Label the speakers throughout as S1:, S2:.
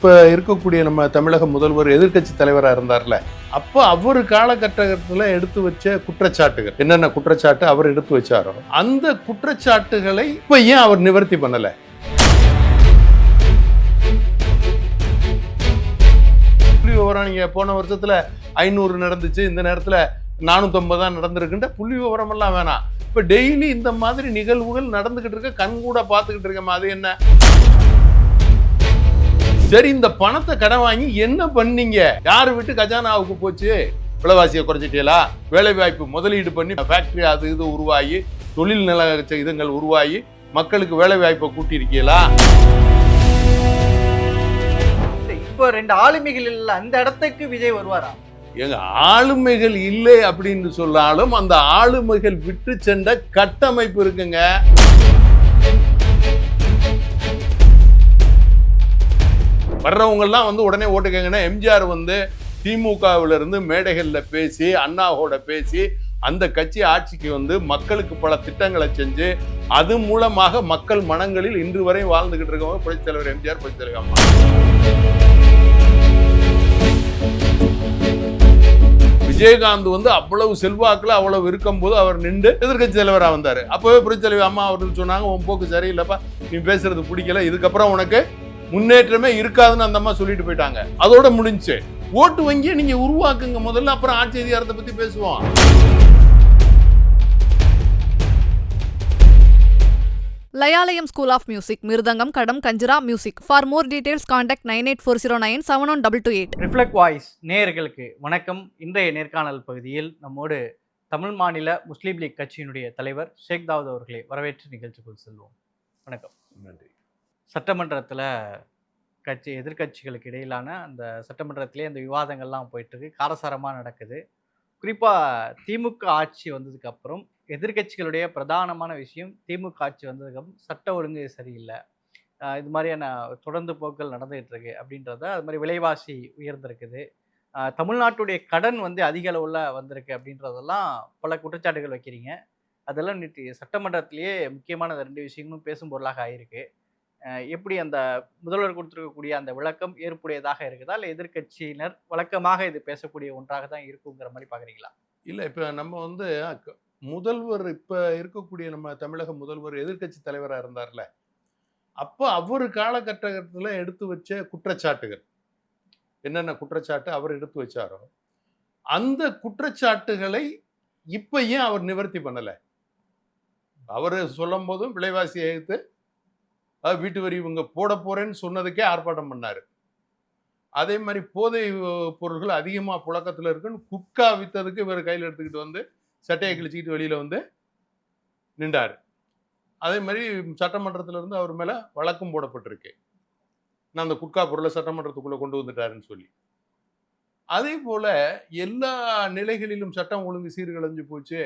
S1: இப்போ இருக்கக்கூடிய நம்ம தமிழக முதல்வர் எதிர்க்கட்சி தலைவராக இருந்தார்ல, அப்போ அவர் காலகட்டத்தில் எடுத்து வச்ச குற்றச்சாட்டுகள் என்னென்ன குற்றச்சாட்டு அவர் எடுத்து வச்சாரோ அந்த குற்றச்சாட்டுகளை இப்போ ஏன் அவர் நிவர்த்தி பண்ணலை? புள்ளி விவரம் நீங்க போன வருஷத்துல 500 நடந்துச்சு, இந்த நேரத்துல 450 தான் நடந்திருக்குன்ற புள்ளி விவரம் எல்லாம் வேணாம். இப்ப டெய்லி இந்த மாதிரி நிகழ்வுகள் நடந்துகிட்டு இருக்க, கண் கூட பார்த்துக்கிட்டு இருக்கமா, அது என்ன? சரி, இந்த பணத்தை கடன் வாங்கி என்ன பண்ணீங்க? யாரு விட்டு கஜானாவுக்கு போச்சு? விலைவாசியை குறைச்சிட்டீங்களா? வேலை வாய்ப்பு முதலீடு பண்ணி ஃபேக்டரி அது இது உருவாகி, தொழில் நில இதுங்கள் உருவாகி மக்களுக்கு வேலை வாய்ப்பை கூட்டியிருக்கீங்களா?
S2: இப்போ 2 ஆளுமைகள் இல்ல, அந்த இடத்துக்கு விஜய் வருவாரா?
S1: எங்க ஆளுமைகள் இல்லை அப்படின்னு சொன்னாலும் அந்த ஆளுமைகள் விட்டு சென்ற கட்டமைப்பு இருக்குங்க. வர்றவங்க எல்லாம் வந்து உடனே ஓட்டு கேங்கன்னா, எம்ஜிஆர் வந்து திமுகவில இருந்து மேடைகள்ல பேசி, அண்ணாவோட பேசி, அந்த கட்சி ஆட்சிக்கு வந்து மக்களுக்கு பல திட்டங்களை செஞ்சு, அது மூலமாக மக்கள் மனங்களில் இன்று வரை வாழ்ந்துகிட்டு இருக்கவங்க புரட்சித் தலைவர் எம்ஜிஆர், புரட்சித் தலைவர் அம்மா. விஜயகாந்த் வந்து அவ்வளவு செல்வாக்குல அவ்வளவு இருக்கும் போது அவர் நின்று எதிர்கட்சி தலைவராக வந்தாரு. அப்பவே புரட்சித் தலைவர் அம்மா அவர்கள் சொன்னாங்க, உன் போக்கு சரியில்லைப்பா, நீ பேசுறது பிடிக்கல, இதுக்கப்புறம் உனக்கு முன்னேற்றமே இருக்காதுன்னு அந்த அம்மா சொல்லிட்டு போயிட்டாங்க. அதோட முடிஞ்சு ஓட்டு வங்கியை நீங்க உருவாக்குங்க முதல்ல, அப்புறம் ஆட்சி அதிகாரத்தை பத்தி பேசுவோம்.
S3: Layalayam school of music, mridangam, ghatam, kanjira, music. For more details contact 9840971228.
S2: Reflect voice நேயர்களுக்கு வணக்கம். இன்றைய நேர்காணல் பகுதியில் நம்மோடு தமிழ் மாநில முஸ்லீம் லீக் கட்சியினுடைய தலைவர் ஷேக் தாவூத் அவர்களை வரவேற்று நிகழ்ச்சிக்குள் செல்வோம். வணக்கம்.
S1: நன்றி.
S2: சட்டமன்றத்தில் எதிர்கட்சிகளுக்கு இடையிலான அந்த சட்டமன்றத்திலே அந்த விவாதங்கள்லாம் போயிட்டுருக்கு, காரசாரமாக நடக்குது. குறிப்பாக திமுக ஆட்சி வந்ததுக்கு அப்புறம் எதிர்கட்சிகளுடைய பிரதானமான விஷயம், திமுக ஆட்சி வந்ததுக்கப்புறம் சட்ட ஒழுங்கு சரியில்லை, இது மாதிரியான தொடர்ந்து போக்குகள் நடந்துகிட்டு இருக்கு அப்படின்றத, அது மாதிரி விலைவாசி உயர்ந்திருக்குது, தமிழ்நாட்டுடைய கடன் வந்து அதிக அளவில் வந்திருக்கு அப்படின்றதெல்லாம் பல குற்றச்சாட்டுகள் வைக்கிறீங்க. அதெல்லாம் நேற்று சட்டமன்றத்திலேயே முக்கியமான 2 விஷயங்களும் பேசும் பொருளாக ஆயிருக்கு. எப்படி அந்த முதல்வர் கொடுத்துருக்கக்கூடிய அந்த விளக்கம் ஏற்புடையதாக இருக்குதா, இல்லை எதிர்கட்சியினர் வழக்கமாக இது பேசக்கூடிய ஒன்றாக தான் இருக்குங்கிற மாதிரி பார்க்குறீங்களா?
S1: இல்லை, இப்போ நம்ம வந்து முதல்வர் இப்போ இருக்கக்கூடிய நம்ம தமிழக முதல்வர் எதிர்க்கட்சி தலைவராக இருந்தார்ல, அப்போ அவர் காலகட்டத்தில் எடுத்து வச்ச குற்றச்சாட்டுகள் என்னென்ன குற்றச்சாட்டு அவர் எடுத்து வச்சாரோ அந்த குற்றச்சாட்டுகளை இப்போ ஏன் அவர் நிவர்த்தி பண்ணலை? அவர் சொல்லும் போதும் விலைவாசியை எதிர்த்து வீட்டு வரி இவங்க போட போறேன்னு சொன்னதுக்கே ஆர்ப்பாட்டம் பண்ணாரு. அதே மாதிரி போதை பொருள்கள் அதிகமாக புழக்கத்தில் இருக்குன்னு குட்கா வித்ததுக்கு இவர் கையில் எடுத்துக்கிட்டு வந்து சட்டையை கிழிச்சிக்கிட்டு வெளியில வந்து நின்றாரு. அதே மாதிரி சட்டமன்றத்தில் இருந்து அவர் மேல வழக்கும் போடப்பட்டிருக்கு, நான் அந்த குட்கா பொருளை சட்டமன்றத்துக்குள்ள கொண்டு வந்துட்டாருன்னு சொல்லி. அதே போல எல்லா நிலைகளிலும் சட்டம் ஒழுங்கு சீர்குலைஞ்சு போச்சு.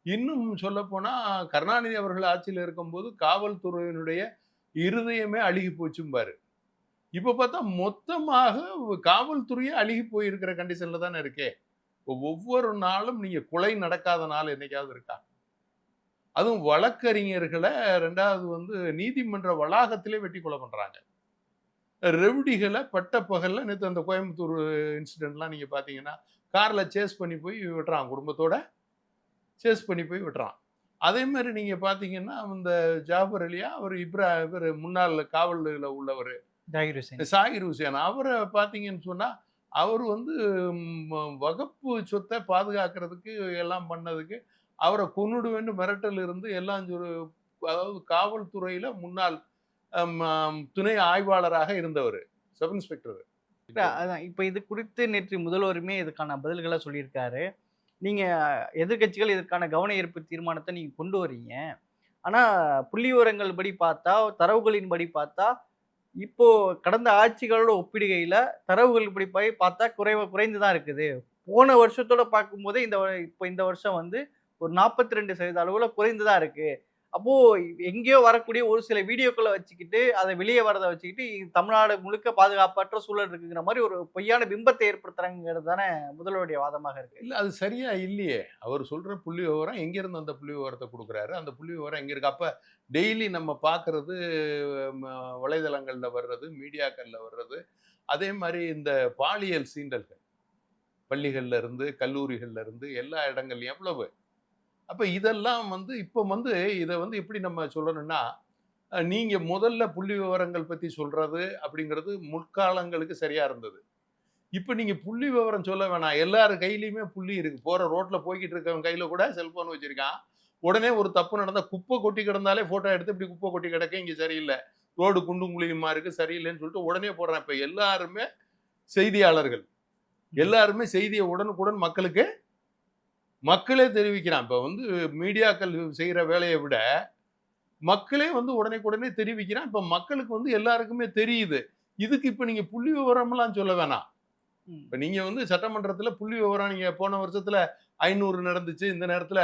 S1: இன்னும் சொல்ல போனா கருணாநிதி அவர்கள் ஆட்சியில் இருக்கும்போது காவல்துறையினுடைய இருதயமே அழுகி போச்சும்பாரு. இப்ப பார்த்தா மொத்தமாக காவல்துறையே அழுகி போயிருக்கிற கண்டிஷன்ல தானே இருக்கே. ஒவ்வொரு நாளும் நீங்க கொலை நடக்காத நாள் என்னைக்காவது இருக்கா? அதுவும் வழக்கறிஞர்களை 2வது வந்து நீதிமன்ற வளாகத்திலே வெட்டி கொலை பண்றாங்க. ரெவடிகளை பட்ட பகல்ல நேற்று அந்த கோயம்புத்தூர் இன்சிடென்ட்லாம் நீங்க பாத்தீங்கன்னா, கார்ல சேஸ் பண்ணி போய் விட்டுறான், குடும்பத்தோட சேஸ் பண்ணி போய் விட்டுறான். அதே மாதிரி நீங்க பாத்தீங்கன்னா, இந்த ஜாபர் அலியா, அவர் இவர் முன்னாள் காவலில் உள்ளவர் ஜாகிர் ஹுசேன், அவரை பார்த்தீங்கன்னு சொன்னா, அவர் வந்து வகுப்பு சொத்தை பாதுகாக்கிறதுக்கு எல்லாம் பண்ணதுக்கு அவரை கொன்னுடுவேன்னு மிரட்டல் இருந்து எல்லாம் அதாவது காவல்துறையில முன்னாள் துணை ஆய்வாளராக இருந்தவர், சப் இன்ஸ்பெக்டர்.
S2: அதான் இப்போ இது குறித்து நேற்று முதல்வருமே இதுக்கான பதில்களை சொல்லியிருக்காரு. நீங்க எதிர்கட்சிகள் இதற்கான கவன ஈர்ப்பு தீர்மானத்தை நீங்க கொண்டு வரீங்க. ஆனா புள்ளி விவரங்கள் படி பார்த்தா, தரவுகளின் படி பார்த்தா, இப்போ கடந்த ஆட்சிகளோட ஒப்பிடுகையில தரவுகள் படி பார்த்தா குறைந்துதான் இருக்குது. போன வருஷத்தோட பார்க்கும்போதே இப்போ இந்த வருஷம் வந்து ஒரு 42% அளவுல குறைந்துதான் இருக்கு. அப்போ எங்கேயோ வரக்கூடிய ஒரு சில வீடியோக்களை வச்சுக்கிட்டு, அதை வெளியே வரதை வச்சுக்கிட்டு தமிழ்நாடு முழுக்க பாதுகாப்பற்ற சூழல் இருக்குங்கிற மாதிரி ஒரு பொய்யான பிம்பத்தை ஏற்படுத்துறாங்கிறது தானே முதல்வருடைய வாதமாக இருக்கு.
S1: இல்ல, அது சரியா இல்லையே. அவர் சொல்ற புள்ளி விவரம் எங்க இருந்து அந்த புள்ளி விவரத்தை கொடுக்குறாரு? அந்த புள்ளி விவரம் எங்க இருக்கு? அப்ப டெய்லி நம்ம பார்க்கறது வலைதளங்கள்ல வர்றது, மீடியாக்கள்ல வர்றது, அதே மாதிரி இந்த பாலியல் சீண்டல்கள் பள்ளிகள்ல இருந்து கல்லூரிகள்ல இருந்து எல்லா இடங்கள்லையும் எவ்வளவு. அப்ப இதெல்லாம் வந்து இப்ப வந்து இதை வந்து எப்படி நம்ம சொல்லணும்னா, நீங்க முதல்ல புள்ளி விவரங்கள் பத்தி சொல்றது அப்படிங்கிறது முற்காலங்களுக்கு சரியா இருந்தது. இப்ப நீங்க புள்ளி விவரம் சொல்ல வேணாம். எல்லார் கையிலயுமே புள்ளி இருக்கு. போற ரோட்ல போய்க்கிட்டு இருக்கவன் கையில கூட செல்போன் வச்சிருக்கான். உடனே ஒரு தப்பு நடந்தா குப்பை கொட்டி கிடந்தாலே போட்டோ எடுத்து இப்படி குப்பை கொட்டி கிடக்க இங்க சரியில்லை, ரோடு குண்டும் குழியுமா இருக்கு, சரியில்லைன்னு சொல்லிட்டு உடனே போடுறான். இப்ப எல்லாருமே செய்தியாளர்கள், எல்லாருமே செய்தியை உடனுக்குடன் மக்களே தெரிவிக்கிறான். இப்ப வந்து மீடியாக்கள் செய்யற வேலையை விட மக்களே வந்து உடனே தெரிவிக்கிறான். இப்ப மக்களுக்கு வந்து எல்லாருக்குமே தெரியுது. இதுக்கு இப்ப நீங்க புள்ளி விவரம்லாம் சொல்ல வேணாம். இப்ப நீங்க வந்து சட்டமன்றத்துல புள்ளி விவரம் நீங்க போன வருஷத்துல 500 நடந்துச்சு, இந்த நேரத்துல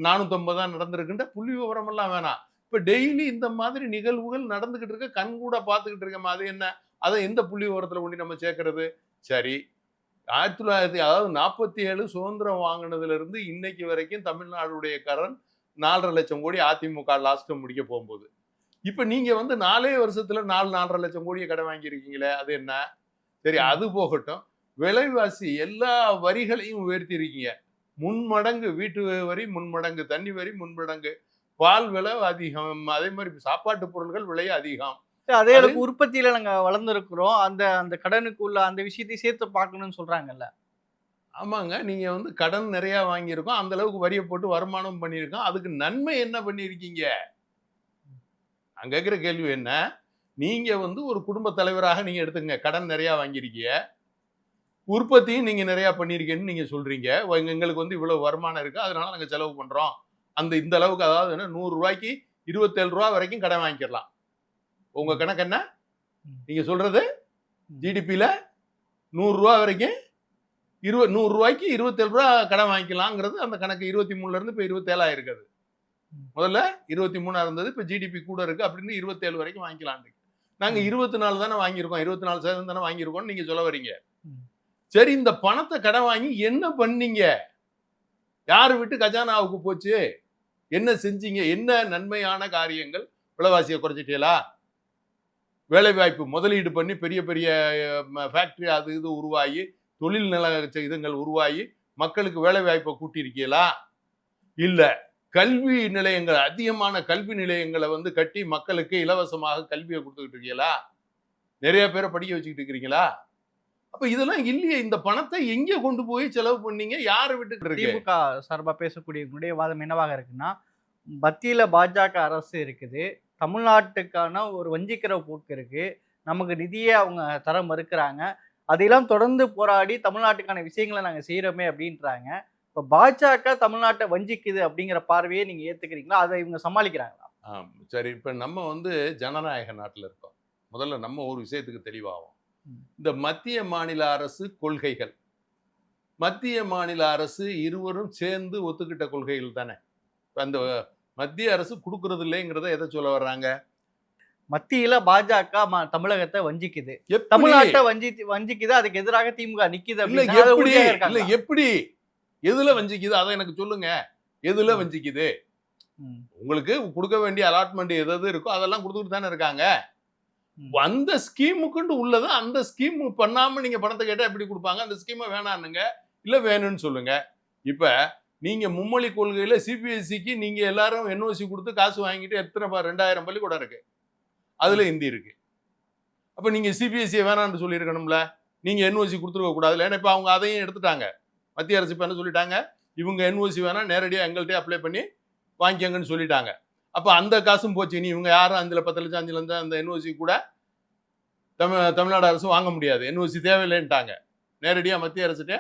S1: 450 தான் நடந்திருக்குன்ற புள்ளி விவரம் எல்லாம் வேணாம். இப்ப டெய்லி இந்த மாதிரி நிகழ்வுகள் நடந்துகிட்டு இருக்க, கண் கூட பார்த்துக்கிட்டு இருக்கமா, அது என்ன? அதை எந்த புள்ளி விவரத்துல கொண்டு நம்ம சேர்க்கறது? சரி, 1947 சுதந்திரம் வாங்கினதுல இருந்து இன்னைக்கு வரைக்கும் தமிழ்நாடுடைய கடன் 4.5 லட்சம் கோடி அதிமுக லாஸ்ட் முடிக்க போகும்போது. இப்ப நீங்க வந்து 4 வருஷத்துல 4.5 லட்சம் கோடியை கடன் வாங்கியிருக்கீங்களே, அது என்ன? சரி, அது போகட்டும். விலைவாசி எல்லா வரிகளையும் உயர்த்தி இருக்கீங்க. முன்மடங்கு வீட்டு வரி, முன்மடங்கு தண்ணி வரி, முன்மடங்கு பால் விலை அதிகம். அதே மாதிரி சாப்பாட்டு பொருட்கள் விலை அதிகம்.
S2: அதே அளவுக்கு உற்பத்தியில நாங்க வளர்ந்துருக்கிறோம். அந்த அந்த கடனுக்குள்ள அந்த விஷயத்தையும் சேர்த்து பார்க்கணும்னு சொல்றாங்கல்ல.
S1: ஆமாங்க, நீங்க வந்து கடன் நிறைய வாங்கியிருக்கோம், அந்த அளவுக்கு வரியை போட்டு வருமானம் பண்ணியிருக்கோம். அதுக்கு நன்மை என்ன பண்ணியிருக்கீங்க? நான் கேட்கிற கேள்வி என்ன? நீங்க வந்து ஒரு குடும்ப தலைவராக நீங்க எடுத்துங்க, கடன் நிறைய வாங்கியிருக்கீங்க, உற்பத்தியும் நீங்க நிறைய பண்ணியிருக்கீங்கன்னு நீங்க சொல்றீங்க. எங்களுக்கு வந்து இவ்வளவு வருமானம் இருக்கு, அதனால நாங்க செலவு பண்றோம். இந்த அளவுக்கு, அதாவது 100 ரூபாய்க்கு 27 ரூபா வரைக்கும் கடன் வாங்கிக்கலாம். உங்க கணக்கு என்ன? நீங்க சொல்றது ஜிடிபியில 100 ரூபா வரைக்கும் 100 ரூபாய்க்கு 27 ரூபா கடன் வாங்கிக்கலாங்கிறது அந்த கணக்கு. 23ல இருந்து இப்ப 27 ஆயிருக்குது. முதல்ல 23 இருந்தது, இப்ப ஜிடிபி கூட இருக்கு அப்படின்னு 27 வரைக்கும் வாங்கிக்கலாம். நாங்க 24 தானே வாங்கியிருக்கோம், 24% தானே வாங்கியிருக்கோம் நீங்க சொல்ல வரீங்க. சரி, இந்த பணத்தை கடன் வாங்கி என்ன பண்ணீங்க? யாரு விட்டு கஜானாவுக்கு போச்சு? என்ன செஞ்சீங்க? என்ன நன்மையான காரியங்கள்? விலைவாசியை குறைச்சிட்டீங்களா? வேலை வாய்ப்பு முதலீடு பண்ணி பெரிய பெரிய ஃபேக்டரி அது இது உருவாகி, தொழில் நில இதுங்கள் உருவாகி மக்களுக்கு வேலை வாய்ப்பை கூட்டியிருக்கீங்களா? இல்ல கல்வி நிலையங்கள், அதிகமான கல்வி நிலையங்களை வந்து கட்டி மக்களுக்கு இலவசமாக கல்வியை கொடுத்துக்கிட்டு இருக்கீங்களா? நிறைய பேரை படிக்க வச்சுக்கிட்டு இருக்கிறீங்களா? அப்ப இதெல்லாம் இல்லையே. இந்த பணத்தை எங்க கொண்டு போய் செலவு பண்ணீங்க? யாரை விட்டுக்கிட்டு இருக்கு?
S2: திமுக சார்பா பேசக்கூடியவங்களுடைய வாதம் என்னவாக இருக்குன்னா, மத்தியில பாஜக அரசு இருக்குது, தமிழ்நாட்டுக்கான ஒரு வஞ்சிக்கிற போக்கு இருக்கு, நமக்கு நிதியை அவங்க தர மறுக்கிறாங்க, அதையெல்லாம் தொடர்ந்து போராடி தமிழ்நாட்டுக்கான விஷயங்களை நாங்க செய்யறோமே அப்படின்றாங்க. இப்ப பாஜக தமிழ்நாட்டை வஞ்சிக்குது அப்படிங்கிற பார்வையை நீங்க ஏத்துக்கிறீங்களா? அதை இவங்க சமாளிக்கிறாங்களா?
S1: சரி, இப்ப நம்ம வந்து ஜனநாயக நாட்டுல இருக்கோம். முதல்ல நம்ம ஒரு விஷயத்துக்கு தெளிவாகும். இந்த மத்திய மாநில அரசு கொள்கைகள், மத்திய மாநில அரசு இருவரும் சேர்ந்து ஒத்துக்கிட்ட கொள்கைகள் தானே. அந்த மத்திய அரசு கொடுக்கறது இல்லைங்கிறத எதை சொல்ல வர்றாங்க?
S2: மத்தியில பாஜக தமிழகத்தை வஞ்சிக்குது, தமிழ்நாட்டை வஞ்சிக்குது, அதுக்கு எதிராக திமுக நிக்குது.
S1: இல்ல எப்படி, எதுல வஞ்சிக்குது? அதை எனக்கு சொல்லுங்க. எதுல வஞ்சிக்குது? உங்களுக்கு கொடுக்க வேண்டிய அலாட்மெண்ட் எது இருக்கோ அதெல்லாம் கொடுத்துட்டு தானே இருக்காங்க. அந்த ஸ்கீமுக்குண்டு உள்ளது, அந்த ஸ்கீம் பண்ணாம நீங்க பணத்தை கேட்டா எப்படி கொடுப்பாங்க? அந்த ஸ்கீமை வேணானுங்க, இல்ல வேணும்னு சொல்லுங்க. இப்ப நீங்க மும்மொழி கொள்கையில சிபிஎஸ்சிக்கு நீங்க எல்லாரும் என்ஓசி கொடுத்து காசு வாங்கிட்டு எத்தனை 2000 பள்ளிக்கூடம் இருக்கு, அதுல ஹிந்தி இருக்கு. அப்ப நீங்க சிபிஎஸ்சியை வேணான்னு சொல்லியிருக்கணும்ல, நீங்க என்ஓசி கொடுத்துருக்க கூடாதுல. ஏன்னா இப்ப அவங்க அதையும் எடுத்துட்டாங்க. மத்திய அரசு இப்ப என்ன சொல்லிட்டாங்க? இவங்க என்ஓசி வேணா நேரடியாக எங்கள்கிட்ட அப்ளை பண்ணி வாங்கிக்கங்கன்னு சொல்லிட்டாங்க. அப்ப அந்த காசும் போச்சு. இனி இவங்க யாரும் 5 லட்சம் 5 லட்சம் அந்த என்ஓசி கூட தமிழ்நாடு அரசு வாங்க முடியாது. என்ஓசி தேவையில்லைன்ட்டாங்க. நேரடியா மத்திய அரசுட்ட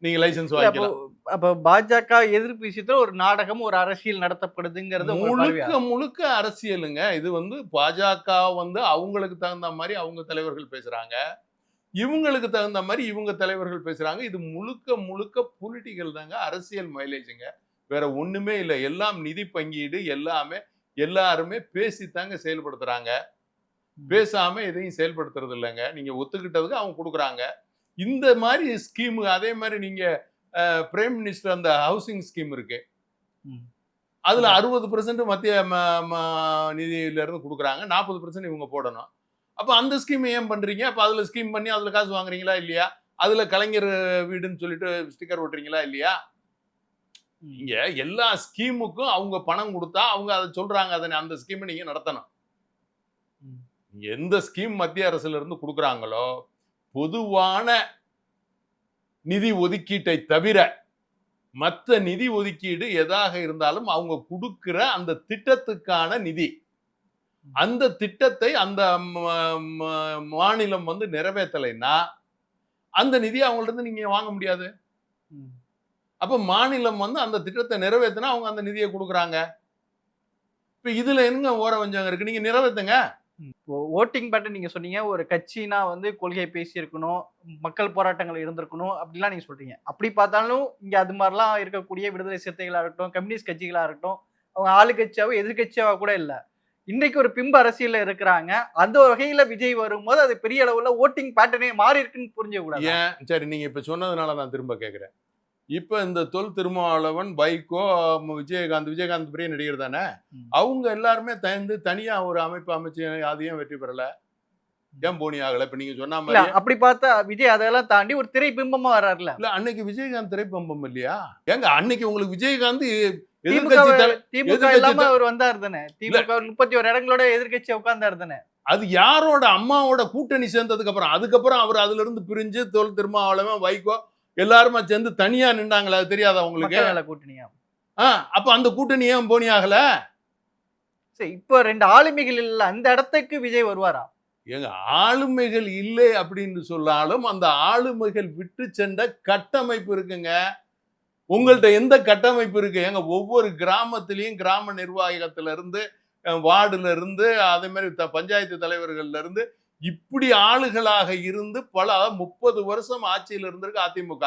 S1: நீங்க லைசன்ஸ் வாங்கிக்கலாம்.
S2: அப்ப பாஜக எதிர்ப்பு விஷயத்துல ஒரு நாடகம், ஒரு அரசியல் நடத்தப்படுதுங்கிறது
S1: முழுக்க அரசியலுங்க. இது வந்து பாஜக வந்து அவங்களுக்கு தகுந்த மாதிரி அவங்க தலைவர்கள் பேசுறாங்க, இவங்களுக்கு தகுந்த மாதிரி இவங்க தலைவர்கள் பேசுறாங்க. இது முழுக்க பொலிட்டிக்கல் தாங்க, அரசியல் மைலேஜுங்க, வேற ஒண்ணுமே இல்லை. எல்லாம் நிதி பங்கீடு, எல்லாருமே பேசித்தாங்க செயல்படுத்துறாங்க. பேசாம எதையும் செயல்படுத்துறது இல்லைங்க. நீங்க ஒத்துக்கிட்டதுக்கு அவங்க கொடுக்குறாங்க. இந்த மாதிரி ஸ்கீம், அதே மாதிரி நீங்க பிரைம் மினிஸ்டர் அந்த ஹவுசிங் ஸ்கீம் இருக்கு, அதுல 60% மத்திய நிதியில இருந்து கொடுக்குறாங்க, 40% இவங்க போடணும். அப்ப அந்த ஸ்கீம் ஏன் பண்றீங்க? அப்ப அதுல ஸ்கீம் பண்ணி அதுல காசு வாங்குறீங்களா இல்லையா? அதுல கலைஞர் வீடுன்னு சொல்லிட்டு ஸ்டிக்கர் ஒட்டுறீங்களா இல்லையா? இங்க எல்லா ஸ்கீமுக்கும் அவங்க பணம் கொடுத்தா அவங்க அதை சொல்றாங்க, அதனை அந்த ஸ்கீமை நீங்க நடத்தணும். எந்த ஸ்கீம் மத்திய அரசுல இருந்து கொடுக்குறாங்களோ பொதுவான நிதி ஒதுக்கீட்டை தவிர மற்ற நிதி ஒதுக்கீடு எதாக இருந்தாலும் அவங்க கொடுக்கிற அந்த திட்டத்துக்கான நிதி, அந்த திட்டத்தை அந்த மாநிலம் வந்து நிறைவேற்றலைன்னா அந்த நிதியை அவங்கள்ட்ட இருந்து நீங்க வாங்க முடியாது. அப்ப மாநிலம் வந்து அந்த திட்டத்தை நிறைவேற்றினா அவங்க அந்த நிதியை கொடுக்குறாங்க. இப்ப இதுல என்னங்க ஓர வஞ்சகம் இருக்கு? நீங்க நிறைவேற்றுங்க.
S2: ஓட்டிங் பேட்டர்ன் நீங்க சொன்னீங்க, ஒரு கட்சினா வந்து கொள்கை பேசியிருக்கணும், மக்கள் போராட்டங்கள் இருந்திருக்கணும் அப்படிலாம் நீங்க சொல்றீங்க. அப்படி பார்த்தாலும் இங்க அது மாதிரிலாம் இருக்கக்கூடிய விடுதலை சிறுத்தைகளா இருக்கட்டும், கம்யூனிஸ்ட் கட்சிகளா இருக்கட்டும், அவங்க ஆளுங்கட்சியாவோ எதிர்கட்சியாவோ கூட இல்ல. இன்னைக்கு ஒரு பிம்ப அரசியல்ல இருக்கிறாங்க. அந்த வகையில விஜய் வரும்போது அது பெரிய அளவுல ஓட்டிங் பேட்டர்னே மாறி இருக்குன்னு புரிஞ்ச கூடாது.
S1: ஏன் சரி, நீங்க இப்ப சொன்னதுனால நான் திரும்ப கேட்கிறேன். இப்ப இந்த தொல் திருமாவளவன், வைகோ, விஜயகாந்த் பெரிய நடிகர் தானே, அவங்க எல்லாருமே தனியா ஒரு அமைப்பு அமைச்சு அதையும் வெற்றி பெறல, ஏன் போனி ஆகல? இப்ப நீங்க சொன்ன மாதிரி
S2: அப்படி பார்த்தா விஜய் அதெல்லாம் தாண்டி ஒரு திரை பிம்பமா வர்றாருல.
S1: இல்ல, அன்னைக்கு விஜயகாந்த் திரைப்பம்பம் இல்லையா? ஏங்க அன்னைக்கு உங்களுக்கு விஜயகாந்த்
S2: திமுக இல்லாம அவர் வந்தாரு தானே. திமுக 31 இடங்களோட எதிர்கட்சியா உட்கார்ந்தாரு தானே.
S1: அது யாரோட அம்மாவோட கூட்டணி சேர்ந்ததுக்கு அப்புறம், அதுக்கப்புறம் அவர் அதுல இருந்து பிரிஞ்சு தொல் திருமாவளவன், வைகோ எல்லாருமா சேர்ந்து தனியா நின்றாங்களா? அது தெரியாதா உங்களுக்கு?
S2: கூட்டணியா?
S1: அப்ப அந்த கூட்டணி ஏன் போனி ஆகல?
S2: சரி, இப்போ 2 ஆளுமைகள் இல்ல, அந்த இடத்துக்கு விஜய் வருவாரா?
S1: ஏங்க ஆளுமைகள் இல்லை அப்படின்னு சொன்னாலும் அந்த ஆளுமைகள் விட்டு சென்ற கட்டமைப்பு இருக்குங்க. உங்கள்ட்ட எந்த கட்டமைப்பு இருக்கு? ஏங்க ஒவ்வொரு கிராமத்திலையும் கிராம நிர்வாகத்துல இருந்து, வார்டுல இருந்து, அதே மாதிரி பஞ்சாயத்து தலைவர்கள்ல இருந்து இப்படி ஆளுகளாக இருந்து பல 30 வருஷம் ஆட்சியில் இருந்திருக்கு அதிமுக.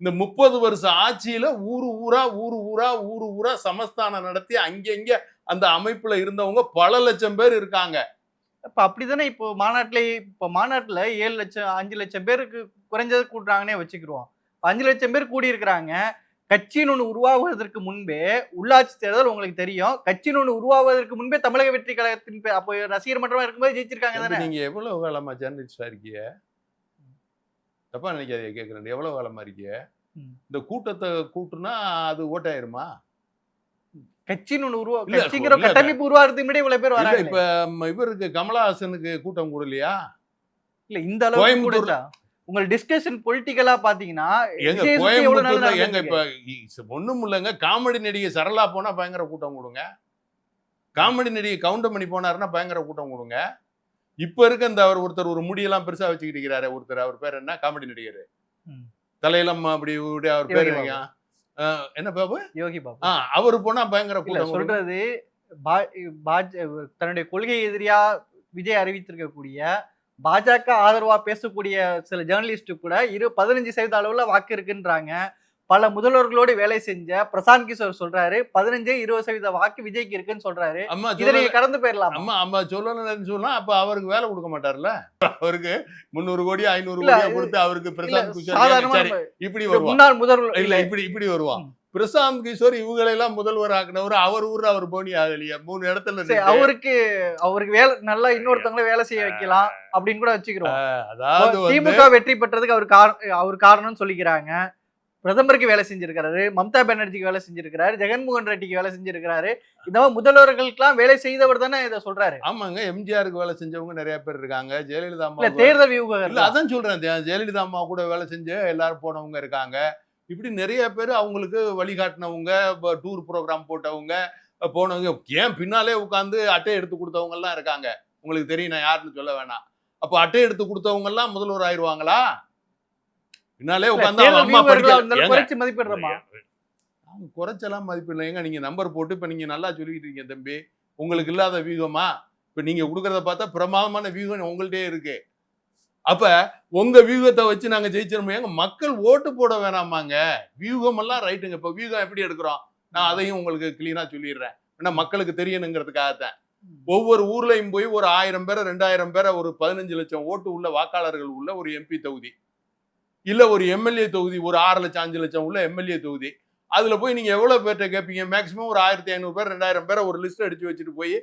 S1: இந்த 30 வருஷம் ஆட்சியில ஊரு ஊரா சமஸ்தானம் நடத்தி அங்கங்க அந்த அமைப்புல இருந்தவங்க பல லட்சம் பேர் இருக்காங்க.
S2: அப்ப அப்படிதானே இப்போ மாநாட்டுல 7 லட்சம் 5 லட்சம் பேருக்கு குறைஞ்சது கூட்டுறாங்கன்னே வச்சுக்கிருவோம். 5 லட்சம் பேர் கூடி இருக்கிறாங்க. கட்சின்னு ஒண்ணு உருவாகுவதற்கு முன்பே உள்ளாட்சி தேர்தல் உங்களுக்கு தெரியும். கட்சின்னு ஒண்ணு உருவாகுவதற்கு முன்பே தமிழக வெற்றி கழகத்தின் அப்போ ரசிகர் மன்றமா இருக்கும்போது ஜெயிச்சிருக்காங்க தானே.
S1: நீங்க எவ்வளவு காலமா ஜேர்னலிஸ்டா இருக்கீங்க? தப்பா நினைக்காதீங்க கேட்கிறேன். எவ்வளவு காலமா இருக்கீங்க? இந்த கூட்டத்தை கூட்டுனா அது ஓட்டாயிருமா?
S2: கட்சின்னு ஒண்ணு கட்சிங்கிற கட்டமைப்பு உருவாகிறதுக்கு முன்னாடி இவ்வளவு பேர் வராங்க.
S1: இப்ப இவருக்கு கமலஹாசனுக்கு கூட்டம் கூடலையா?
S2: இல்ல இந்த அளவுக்கு கூட உங்க டிஸ்கஷன் பொலிட்டிக்கலா பாத்தீங்கன்னா
S1: கோயம்புத்தூர்ல ஏங்க இப்ப ஒண்ணும் இல்லைங்க. காமெடி நடிகை சரளா போனா பயங்கர கூட்டம் கொடுங்க. காமெடி நடிகை கவுண்டமணி போனாருன்னா பயங்கர கூட்டம் கொடுங்க. இப்ப இருக்க இந்த அவர் ஒருத்தர் ஒரு முடியெல்லாம் பெருசா வச்சுக்கிட்டு இருக்கிறாரு ஒருத்தர், அவர் பேர் என்ன? காமெடி நடிகர் தலையிலம் அப்படி அவர் பேர் என்ன பாபு?
S2: யோகி பாபு.
S1: அவரு போனா பயங்கர கூட்டம்
S2: சொல்றது. தன்னுடைய கொள்கை எதிரியா விஜய் அறிவித்திருக்கக்கூடிய பாஜக ஆதரவா பேசக்கூடிய சில ஜேர்னலிஸ்ட் கூட 15% அளவுல வாக்கு இருக்குன்றாங்க. பல முதல்வர்களோடு வேலை செஞ்ச பிரசாந்த் கிஷோர் சொல்றாரு 15-20% வாக்கு விஜய்க்கு இருக்குன்னு சொல்றாரு. இதை நீங்க கடந்து போயிடலாம்.
S1: அம்மா சொல்லணும்னு சொன்னா அப்ப அவருக்கு வேலை கொடுக்க மாட்டார்ல. அவருக்கு 300 கோடி 500 கோடி கொடுத்து அவருக்கு பிரசாந்த் கிஷோர் இப்படி
S2: முன்னாள் முதல்வர்
S1: இல்ல இப்படி வருவான். பிரசாந்த் கிஷோர் இவங்களெல்லாம் முதல்வர் ஆக்குனவர். அவர் ஊர்ல அவர் போனி ஆகலையா? 3 இடத்துல
S2: அவருக்கு வேலை நல்லா இன்னொருத்தவங்கள வேலை செய்ய வைக்கலாம் அப்படின்னு கூட வச்சுக்கிறோம்.
S1: அதாவது
S2: திமுக வெற்றி பெற்றதுக்கு அவர் காரணம்னு சொல்லிக்கிறாங்க. பிரதமருக்கு வேலை செஞ்சிருக்காரு, மம்தா பானர்ஜிக்கு வேலை செஞ்சிருக்காரு, ஜெகன்மோகன் ரெட்டிக்கு வேலை செஞ்சிருக்காரு. இந்த மாதிரி முதல்வர்களுக்கெல்லாம் வேலை செய்தவர் தானே இதை சொல்றாரு.
S1: ஆமாங்க, எம்ஜிஆருக்கு வேலை செஞ்சவங்க நிறைய பேர் இருக்காங்க. ஜெயலலிதா அம்மா
S2: தேர்தல் வியூகம் இல்ல,
S1: அதான் சொல்றேன். ஜெயலலிதா அம்மா கூட வேலை செஞ்ச எல்லாரும் போனவங்க இருக்காங்க. இப்படி நிறைய பேர் அவங்களுக்கு வழிகாட்டினவங்க, டூர் ப்ரோக்ராம் போட்டவங்க, போனவங்க, ஏன் பின்னாலே உட்காந்து அட்டை எடுத்து கொடுத்தவங்க எல்லாம் இருக்காங்க. உங்களுக்கு தெரியும், நான் யாருன்னு சொல்ல வேணாம். அப்போ அட்டை எடுத்து கொடுத்தவங்க எல்லாம் முதல்வர் ஆயிடுவாங்களா? பின்னாலே உட்காந்து அம்மா
S2: குறைச்சு மதிப்பிடுறோமா?
S1: குறைச்செல்லாம் மதிப்பிடல. ஏங்க நீங்க நம்பர் போட்டு இப்ப நீங்க நல்லா சொல்லிக்கிட்டு இருக்கீங்க தம்பி. உங்களுக்கு இல்லாத வியூகமா? இப்ப நீங்க கொடுக்கறத பார்த்தா பிரமாதமான வியூகம் உங்கள்ட்டே இருக்கு. அப்ப உங்க வியூகத்தை வச்சு நாங்க ஜெயிச்சிருமோ? எங்க மக்கள் ஓட்டு போட வேணாமாங்க? வியூகம் எல்லாம் ரைட்டுங்க. இப்ப வியூகம் எப்படி எடுக்கிறோம் நான் அதையும் உங்களுக்கு கிளீனா சொல்லிடுறேன். ஏன்னா மக்களுக்கு தெரியணுங்கிறதுக்காகத்தான். ஒவ்வொரு ஊர்லயும் போய் ஒரு 1000 பேரை 2000 பேரை ஒரு 15 லட்சம் ஓட்டு உள்ள வாக்காளர்கள் உள்ள ஒரு எம்பி தொகுதி, இல்ல ஒரு எம்எல்ஏ தொகுதி, ஒரு 6 லட்சம் 5 லட்சம் உள்ள எம்எல்ஏ தொகுதி, அதுல போய் நீங்க எவ்வளவு பேர்ட்ட கேட்பீங்க? மேக்சிமம் ஒரு 1500 பேர் 2000 பேரை ஒரு லிஸ்ட் அடிச்சு வச்சுட்டு போய்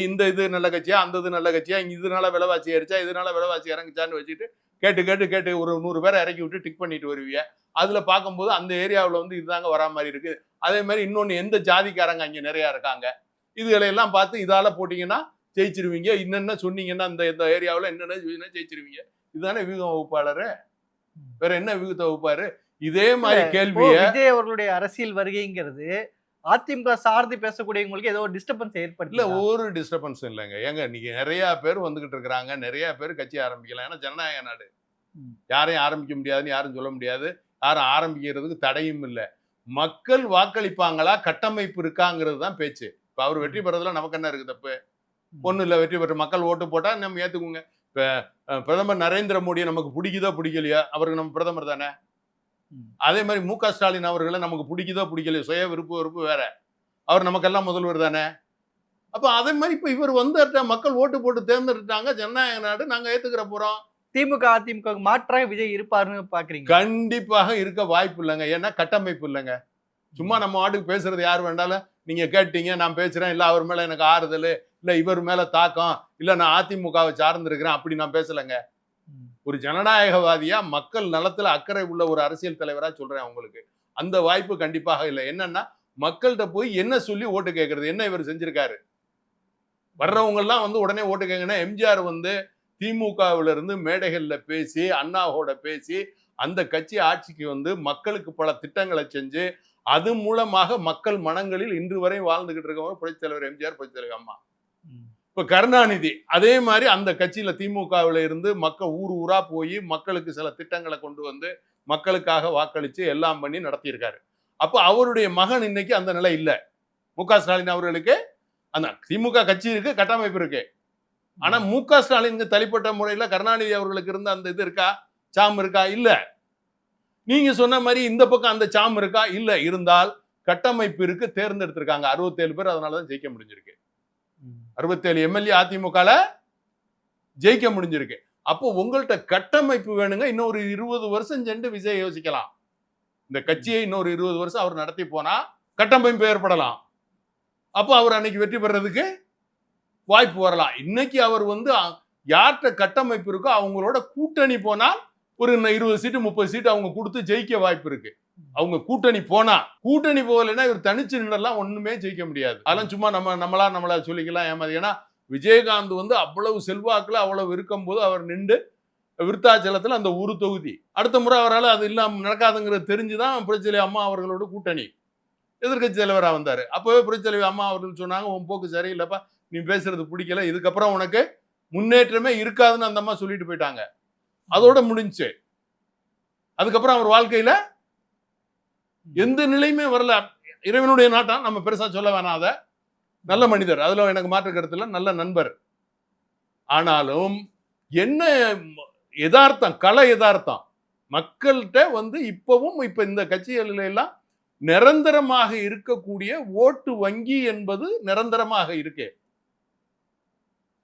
S1: இந்த இது நல்ல கட்சியா, அந்த இது நல்ல கட்சியா, இதனால விலைவாசி ஏறிச்சா, இதனால விலைவாசி இறங்குச்சான்னு வச்சுட்டு கேட்டு ஒரு 100 பேரை இறக்கி விட்டு டிக் பண்ணிட்டு வருவீங்க. அதுல பார்க்கும்போது அந்த ஏரியாவில் வந்து இதுதாங்க வரா மாதிரி இருக்கு. அதே மாதிரி இன்னொன்னு எந்த ஜாதிக்காரங்க அங்க நிறைய இருக்காங்க, இதுகளை எல்லாம் பார்த்து இதால போட்டீங்கன்னா ஜெயிச்சிருவீங்க, என்னென்ன சொன்னீங்கன்னா இந்த ஏரியாவில் என்னென்ன ஜெயிச்சிருவீங்க. இதுதானே வியூகம் வகுப்பாளரு, வேற என்ன வியூகத்தை வகுப்பாரு? இதே மாதிரி கேள்விய
S2: விஜய் அவர்களுடைய அரசியல் வருகைங்கிறது அதிமுக சார்ந்து பேசக்கூடியவங்களுக்கு ஏதோ டிஸ்டர்பன்ஸ்
S1: இல்ல,
S2: ஏற்படுத்தல.
S1: ஒரு டிஸ்டர்பன்ஸ் இல்லைங்க. ஏங்க நீங்க நிறைய பேர் வந்துகிட்டு இருக்கிறாங்க, நிறைய பேர் கட்சி ஆரம்பிக்கலாம். ஏன்னா ஜனநாயக நாடு, யாரையும் ஆரம்பிக்க முடியாதுன்னு யாரும் சொல்ல முடியாது, யாரும் ஆரம்பிக்கிறதுக்கு தடையும் இல்லை. மக்கள் வாக்களிப்பாங்களா, கட்டமைப்பு இருக்காங்கிறது தான் பேச்சு. இப்ப அவர் வெற்றி பெறதுல நமக்கு என்ன இருக்கு தப்பு? ஒன்றும் இல்லை, வெற்றி பெற்ற மக்கள் ஓட்டு போட்டா நம்ம ஏத்துக்குங்க. இப்ப பிரதமர் நரேந்திர மோடியை நமக்கு பிடிக்குதோ பிடிக்கலையா, அவருக்கு நம்ம பிரதமர் தானே. அதே மாதிரி மு.க. ஸ்டாலின் அவர்களை நமக்கு பிடிக்குதோ பிடிக்கலையோ, சுய விருப்பு வேற, அவர் நமக்கெல்லாம் முதல்வர் தானே. அப்ப அதே மாதிரி இப்ப இவர் வந்து மக்கள் ஓட்டு போட்டு தேர்ந்தெடுத்தாங்க, ஜனநாயக நாடு, நாங்க ஏத்துக்கிற போறோம்.
S2: திமுக அதிமுக மாற்றாக விஜய் இருப்பாருன்னு பாக்குறீங்க?
S1: கண்டிப்பாக இருக்க வாய்ப்பு இல்லைங்க. ஏன்னா கட்டமைப்பு இல்லைங்க. சும்மா நம்ம ஆட்டுக்கு பேசுறது யார் வேண்டாலும் நீங்க கேட்டீங்க, நான் பேசுறேன், இல்ல அவர் மேல எனக்கு ஆறுதல், இல்ல இவர் மேல தாக்கம், இல்ல நான் அதிமுகவை சார்ந்திருக்கிறேன், அப்படி நான் பேசலைங்க. ஒரு ஜனநாயகவாதியா மக்கள் நலத்துல அக்கறை உள்ள ஒரு அரசியல் தலைவரா சொல்றேன் உங்களுக்கு. அந்த வாய்ப்பு கண்டிப்பாக இல்லை. என்னன்னா மக்கள்கிட்ட போய் என்ன சொல்லி ஓட்டு கேட்கறது, என்ன இவர் செஞ்சிருக்காரு? வர்றவங்க எல்லாம் வந்து உடனே ஓட்டு கேட்கணும். எம்ஜிஆர் வந்து திமுகவில இருந்து மேடைகள்ல பேசி, அண்ணாவோட பேசி, அந்த கட்சி ஆட்சிக்கு வந்து மக்களுக்கு பல திட்டங்களை செஞ்சு, அது மூலமாக மக்கள் மனங்களில் இன்று வரை வாழ்ந்துகிட்டு இருக்கவங்க புரட்சித் தலைவர் எம்ஜிஆர், புரட்சித் தலைவர் அம்மா. இப்ப கருணாநிதி அதே மாதிரி அந்த கட்சியில திமுகவில இருந்து மக்கள் ஊர் ஊரா போய் மக்களுக்கு சில திட்டங்களை கொண்டு வந்து மக்களுக்காக வாக்களிச்சு எல்லாம் பண்ணி நடத்தியிருக்காரு. அப்ப அவருடைய மகன் இன்னைக்கு அந்த நிலை இல்லை. மு.க. ஸ்டாலின் அவர்களுக்கு அந்த திமுக கட்சி இருக்கு, கட்டமைப்பு இருக்கு. ஆனா மு.க. ஸ்டாலினுக்கு தனிப்பட்ட முறையில கருணாநிதி அவர்களுக்கு இருந்த அந்த இது இருக்கா, சாம் இருக்கா? இல்ல. நீங்க சொன்ன மாதிரி இந்த பக்கம் அந்த சாம் இருக்கா? இல்ல. இருந்தால் கட்டமைப்பு இருக்கு, தேர்ந்தெடுத்திருக்காங்க 67 பேர், அதனாலதான் ஜெயிக்க முடிஞ்சிருக்கு. 67 எம்எல்ஏ அதிமுகல ஜெயிக்க முடிஞ்சிருக்கு. அப்போ உங்கள்கிட்ட கட்டமைப்பு வேணுங்க. இன்னொரு 20 வருஷம் சென்று விஜய் யோசிக்கலாம். இந்த கட்சியை இன்னொரு 20 வருஷம் அவர் நடத்தி போனா கட்டமைப்பு ஏற்படலாம். அப்போ அவர் அன்னைக்கு வெற்றி பெறதுக்கு வாய்ப்பு வரலாம். இன்னைக்கு அவர் வந்து யார்கிட்ட கட்டமைப்பு இருக்கோ அவங்களோட கூட்டணி போனால் ஒரு 20 சீட்டு 30 சீட்டு அவங்க கொடுத்து ஜெயிக்க வாய்ப்பு இருக்கு. அவங்க கூட்டணி போனா, கூட்டணி போகலைன்னா இவர் தனிச்சு நின்றெல்லாம் ஒண்ணுமே ஜெயிக்க முடியாது. அதெல்லாம் சும்மா நம்மளா சொல்லிக்கலாம் ஏமாதி. ஏன்னா விஜயகாந்த் வந்து அவ்வளவு செல்வாக்குல அவ்வளவு இருக்கும் போது அவர் நின்று விருத்தாச்சலத்துல அந்த ஒரு தொகுதி, அடுத்த முறை அவரால் அது இல்லாம நடக்காதுங்கிறது தெரிஞ்சுதான் புரட்சித்தலைவர் அம்மா அவர்களோட கூட்டணி எதிர்கட்சி தலைவரா வந்தாரு. அப்பவே புரட்சித்தலைவர் அம்மா அவர்கள் சொன்னாங்க, உன் போக்கு சரியில்லைப்பா, நீ பேசுறது பிடிக்கல, இதுக்கப்புறம் உனக்கு முன்னேற்றமே இருக்காதுன்னு அந்த அம்மா சொல்லிட்டு போயிட்டாங்க. அதோட முடிஞ்சு. அதுக்கப்புறம் அவர் வாழ்க்கையில எந்த நிலையுமே வரல. இறைவனுடைய நாட்டம், நம்ம பெருசா சொல்ல வேணாம். அத நல்ல மனிதர், அதுல எனக்கு மாற்று கருத்து இல்ல, நல்ல நண்பர். ஆனாலும் என்ன யதார்த்தம், கள யதார்த்தம் மக்கள்கிட்ட வந்து இப்பவும் இப்ப இந்த கட்சிகளில எல்லாம் நிரந்தரமாக இருக்கக்கூடிய ஓட்டு வங்கி என்பது நிரந்தரமாக இருக்கு.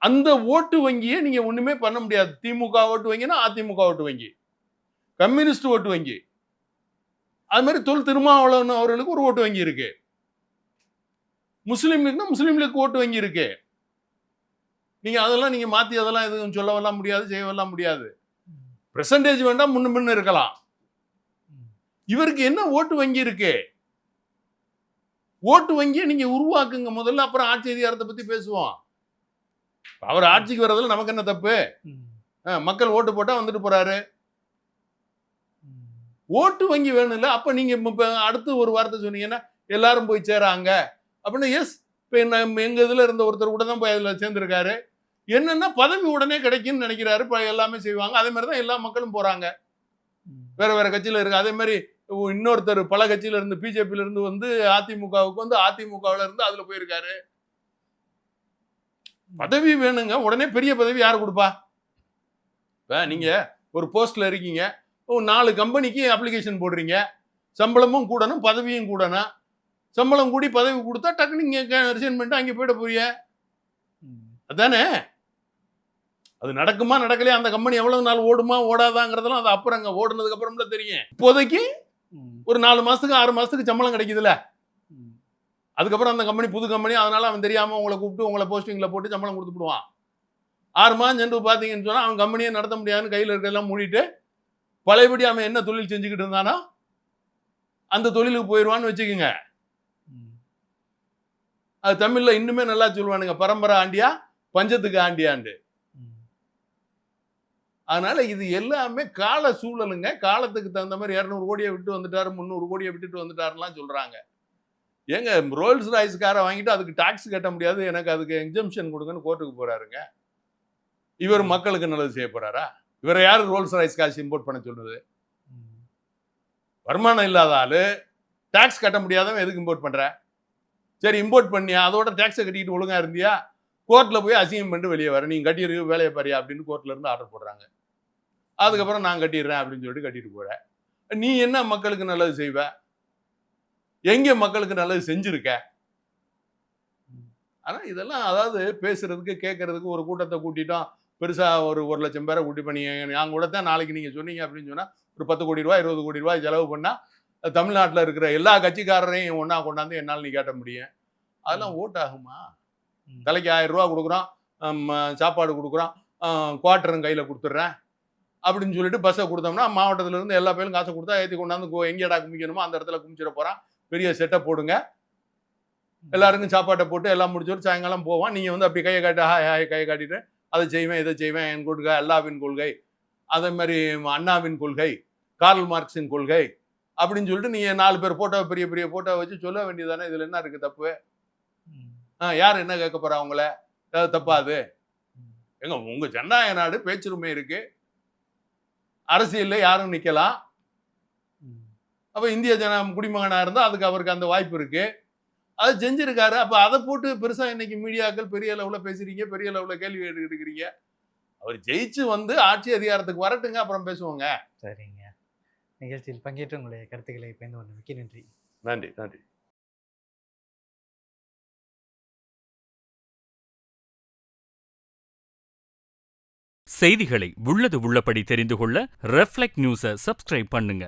S1: அந்த ஓட்டு வங்கியை நீங்க ஒண்ணுமே பண்ண முடியாது. திமுக ஓட்டு வங்கினா அதிமுக ஓட்டு வங்கி, கம்யூனிஸ்ட் ஓட்டு வங்கி, அது மாதிரி தொல் திருமாவளவன் அவர்களுக்கு ஒரு ஓட்டு வங்கி இருக்கு, முஸ்லீம்களுக்குன்னா முஸ்லீம்களுக்கு ஓட்டு வங்கி இருக்கு. நீங்க அதெல்லாம் நீங்க மாத்தி அதெல்லாம் எதுவும் சொல்லவெல்லாம் முடியாது, செய்யவெல்லாம் முடியாது. பெர்சன்டேஜ் வேண்டாம், முன்ன இருக்கலாம். இவருக்கு என்ன ஓட்டு வங்கி இருக்கு? ஓட்டு வங்கியை நீங்க உருவாக்குங்க முதல்ல, அப்புறம் ஆட்சி அதிகாரத்தை பத்தி பேசுவோம். அவர் ஆட்சிக்கு வர்றதுல நமக்கு என்ன தப்பு? மக்கள் ஓட்டு போட்டா வந்துட்டு போறாரு. ஓட்டு வங்கி வேணும் இல்ல. அப்ப நீங்க அடுத்து ஒரு வார்த்தை சொன்னீங்கன்னா எல்லாரும் போய் சேராங்க அப்படின்னு. எஸ், இப்ப எங்க இதுல இருந்த ஒருத்தர் கூட தான் போய் அதுல சேர்ந்திருக்காரு. என்னன்னா பதவி உடனே கிடைக்கும்னு நினைக்கிறாரு. எல்லாமே செய்வாங்க. அதே மாதிரிதான் எல்லா மக்களும் போறாங்க, வேற வேற கட்சியில இருக்கு. அதே மாதிரி இன்னொருத்தர் பல கட்சியில இருந்து பிஜேபியில இருந்து வந்து அதிமுகவுக்கு வந்து அதிமுகவுல இருந்து அதுல போயிருக்காரு. பதவி வேணுங்க, உடனே பெரிய பதவி யாரு கொடுப்பா? நீங்க ஒரு போஸ்ட்ல இருக்கீங்க, 4 கம்பெனிக்கு அப்ளிகேஷன் போடுறீங்க, சம்பளமும் கூடணும் பதவியும் கூடணும். சம்பளம் கூடி பதவி கொடுத்தா டக்குனு நீங்க ரிசைன் பண்ணிட்டு அங்கே போயிட போறீங்க. அதானே? அது நடக்குமா நடக்கலையா, அந்த கம்பெனி எவ்வளவு நாள் ஓடுமா ஓடாதாங்கிறதெல்லாம் அது அப்புறங்க, ஓடுனதுக்கு அப்புறம் தான் தெரியும். இப்போதைக்கு
S2: ம்.
S1: ஒரு 4 மாசத்துக்கு 6 மாசத்துக்கு சம்பளம் கிடைக்குதுல்ல.
S2: ம்.
S1: அதுக்கப்புறம் அந்த கம்பெனி புது கம்பெனி, அதனால அவன் தெரியாம உங்களை கூப்பிட்டு உங்களை போஸ்டிங்ல போட்டு சம்பளம் கொடுத்துடுவான். 6 மாதம் சென்று பார்த்தீங்கன்னு சொன்னா அவன் கம்பெனியை நடத்த முடியாதுன்னு கையில் இருக்கிறதெல்லாம் மூடிட்டு பழையபடி அவன் என்ன தொழில் செஞ்சுக்கிட்டு இருந்தானோ அந்த தொழிலுக்கு போயிடுவான்னு வச்சுக்கோங்க.
S2: ம்.
S1: அது தமிழ்ல இன்னுமே நல்லா சொல்லுவானுங்க, பரம்பரை ஆண்டியா பஞ்சத்துக்கு ஆண்டியாண்டு.
S2: ம்.
S1: அதனால இது எல்லாமே கால சூழலுங்க. காலத்துக்கு தகுந்த மாதிரி 200 கோடியை விட்டு வந்துட்டாரு, 300 கோடியை விட்டுட்டு வந்துட்டாருலாம் சொல்றாங்க. ஏங்க ரோல்ஸ் ராய்ஸ் காரை வாங்கிட்டு அதுக்கு டாக்ஸ் கட்ட முடியாது, எனக்கு அதுக்கு எக்ஸம்ஷன் கொடுங்கன்னு கோர்ட்டுக்கு போறாருங்க. இவர் மக்களுக்கு நல்லது செய்ய போறாரா? இவரை யாரு ரோல்ஸ் ராய்ஸ் காசு இம்போர்ட் பண்ண சொல்றது?
S2: ம்.
S1: வருமானம் இல்லாத ஆளு, டாக்ஸ் கட்ட முடியாதவன் எதுக்கு இம்போர்ட் பண்ற? சரி இம்போர்ட் பண்ணியா, அதோட டாக்ஸை கட்டிட்டு ஒழுங்கா இருந்தியா, கோர்ட்ல போய் அசிங்கம் பண்ணிட்டு வெளியே வர, நீங்க கட்டிடுற வேலையை பாரியா அப்படின்னு கோர்ட்ல இருந்து ஆர்டர் போடுறாங்க. அதுக்கப்புறம் நான் கட்டிடுறேன் அப்படின்னு சொல்லிட்டு கட்டிட்டு போற. நீ என்ன மக்களுக்கு நல்லது செய்வ? எங்க மக்களுக்கு நல்லது செஞ்சிருக்க? ஆனா இதெல்லாம் அதாவது பேசுறதுக்கு கேட்கறதுக்கு ஒரு கூட்டத்தை கூட்டிட்டோம், பெருசா ஒரு 1,00,000 பேரை கூட்டி பண்ணி நான் கூட தான் நாளைக்கு நீங்க சொன்னீங்க அப்படின்னு சொன்னா ஒரு 10 கோடி ரூபாய் 20 கோடி ரூபாய் செலவு பண்ணா தமிழ்நாட்டில் இருக்கிற எல்லா கட்சிக்காரரையும் ஒன்னா கொண்டாந்து என்னால் நீ கேட்ட முடியும். அதெல்லாம் ஓட் ஆகுமா?
S2: ம்.
S1: தலைக்கு 1000 ரூபா கொடுக்குறோம், சாப்பாடு கொடுக்குறோம், குவார்ட்டரும் கையில் கொடுத்துட்றேன் அப்படின்னு சொல்லிட்டு பஸ்ஸை கொடுத்தோம்னா மாவட்டத்துல இருந்து எல்லா பேரும் காசை கொடுத்தா ஏற்றி கொண்டாந்து எங்கேடா குமிக்கணுமோ அந்த இடத்துல குமிச்சிட போறான். பெரிய செட்டப் போடுங்க, எல்லாருக்கும் சாப்பாட்டை போட்டு எல்லாம் முடிச்சுட்டு சாயங்காலம் போவான். நீங்க வந்து அப்படி கையை காட்டு ஹாய் ஹாய் கையை காட்டிட்டு அதை செய்வேன் இதை செய்வேன், என் கொள்கை அல்லாவின் கொள்கை, அதே மாதிரி அண்ணாவின் கொள்கை, கார்ல் மார்க்ஸின் கொள்கை அப்படின்னு சொல்லிட்டு நீங்க 4 பேர் போட்டோ பெரிய பெரிய போட்டோ வச்சு சொல்ல வேண்டியதானே. இதுல என்ன இருக்கு தப்பு?
S2: ம்.
S1: யார் என்ன கேட்க போறா அவங்கள? ஏதாவது தப்பா அது? எங்க உங்க ஜனநாயக நாடு, பேச்சுரிமை இருக்கு, அரசியல்ல யாரும் நிக்கலாம்.
S2: ம்.
S1: அப்ப இந்திய குடிமகனா இருந்தா அதுக்கு அவருக்கு அந்த வாய்ப்பு இருக்கு, அது செஞ்சிருக்காரு. அப்ப அதை போட்டு பெருசா இன்னைக்கு மீடியாக்கள் பெரிய லெவல்ல பேசுறீங்க, பெரிய லெவல்ல கேள்வி எடுக்கிறீங்க. அவர் ஜெயிச்சு வந்து ஆட்சி அதிகாரத்துக்கு வரட்டுங்க, அப்புறம் பேசுவோங்க.
S2: சரிங்க. நிகழ்ச்சியில் பங்கேற்று உங்களுடைய கருத்துக்களை பகிர்ந்து கொண்டமைக்கு நன்றி.
S1: நன்றி நன்றி.
S4: செய்திகளை உள்ளது உள்ளபடி தெரிந்து கொள்ள ரெஃப்ளெக்ட் நியூஸை சப்ஸ்கிரைப் பண்ணுங்க.